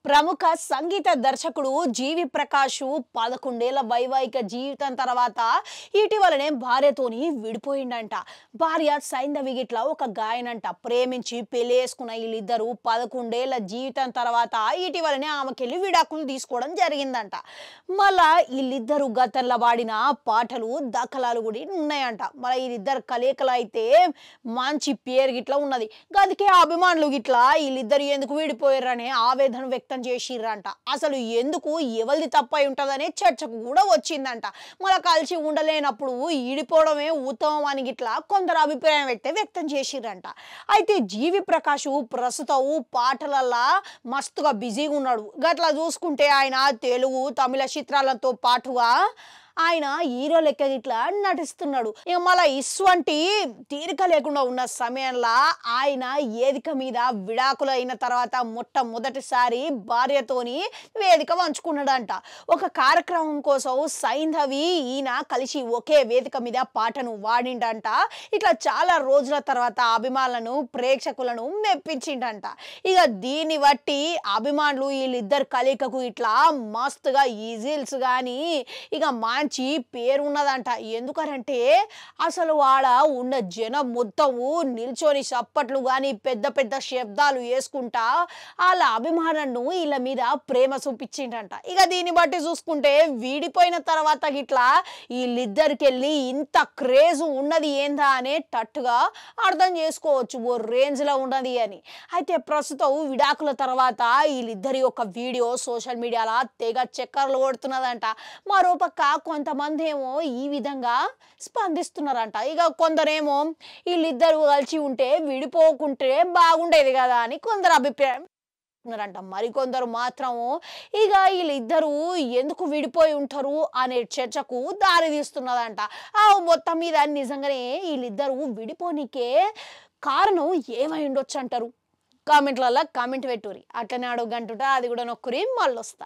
ప్రముఖ సంగీత దర్శకుడు జీవి ప్రకాష్ 11 ఏళ్ల వైవాహిక జీవితం తర్వాత ఇటీవలనే భార్యతోని విడిపోయిండంట. భార్య సైంధవి గిట్ల ఒక గాయనంట. ప్రేమించి పెళ్లి చేసుకున్న వీళ్ళిద్దరూ 11 ఏళ్ల జీవితం తర్వాత ఇటీవలనే ఆమెకెళ్ళి విడాకులు తీసుకోవడం జరిగిందంట. మళ్ళా వీళ్ళిద్దరూ గతంలో వాడిన పాటలు దాఖలాలు కూడా ఉన్నాయంట. మరి వీళ్ళిద్దరు కలయికలు అయితే మంచి పేరు గిట్ల ఉన్నది. అందుకే అభిమానులు గిట్ల వీళ్ళిద్దరు ఎందుకు విడిపోయారనే ఆవేదన వ్యక్తం చేసిర్రంట. అసలు ఎందుకు ఎవరిది తప్పై ఉంటుందనే చర్చకు కూడా వచ్చిందంట. మన కలిసి ఉండలేనప్పుడు ఈడిపోవడమే ఉత్తమం అని గిట్లా కొందరు అభిప్రాయం అయితే వ్యక్తం చేసిర్రంట. అయితే జీవి ప్రకాష్ ప్రస్తుతం పాటలల్లా మస్తుగా బిజీగా ఉన్నాడు. గట్లా చూసుకుంటే ఆయన తెలుగు తమిళ చిత్రాలతో పాటుగా ఆయన హీరో లెక్క గిట్లా నటిస్తున్నాడు. ఇక మళ్ళీ ఇటువంటి తీరిక లేకుండా ఉన్న సమయంలో ఆయన వేదిక మీద విడాకులు అయిన తర్వాత మొట్టమొదటిసారి భార్యతోని వేదిక పంచుకున్నాడంట. ఒక కార్యక్రమం కోసం సైంధవి ఈయన కలిసి ఒకే వేదిక మీద పాటను వాడిండంట. ఇట్లా చాలా రోజుల తర్వాత అభిమానులను ప్రేక్షకులను మెప్పించిండంట. ఇక దీన్ని బట్టి అభిమానులు వీళ్ళిద్దరు కలయికకు ఇట్లా మస్తుగా ఈజిల్స్ కానీ ఇక మంచి పేరు ఉన్నదంట. ఎందుకనంటే అసలు వాడ ఉన్న జనం మొత్తము నిల్చొని చప్పట్లు కానీ పెద్ద పెద్ద శబ్దాలు వేసుకుంటా వాళ్ళ అభిమానులను వీళ్ళ మీద ప్రేమ చూపించిండంట. ఇక దీన్ని బట్టి చూసుకుంటే విడిపోయిన తర్వాత గిట్లా వీళ్ళిద్దరికి వెళ్ళి ఇంత క్రేజ్ ఉన్నది ఏందా అనేటట్టుగా అర్థం చేసుకోవచ్చు. ఓ రేంజ్లో ఉన్నది అని. అయితే ప్రస్తుతం విడాకుల తర్వాత వీళ్ళిద్దరి యొక్క వీడియో సోషల్ మీడియాలో తెగ చక్కర్లు కొడుతున్నదంట. మరోపక్క కొంతమంది ఏమో ఈ విధంగా స్పందిస్తున్నారంట. ఇక కొందరేమో వీళ్ళిద్దరు కలిసి ఉంటే విడిపోకుంటే బాగుండేది కదా అని కొందరు అభిప్రాయం అంట. మరికొందరు మాత్రం ఇక వీళ్ళిద్దరూ ఎందుకు విడిపోయి ఉంటారు అనే చర్చకు దారి తీస్తున్నదంట. మొత్తం మీద నిజంగానే వీళ్ళిద్దరూ విడిపోనికే కారణం ఏమై ఉండొచ్చు అంటారు? కామెంట్లలో కామెంట్ పెట్టుర్రి. అట్లనే అడుగు గంటుంటా అది కూడా నొక్కురి మళ్ళీ వస్తా.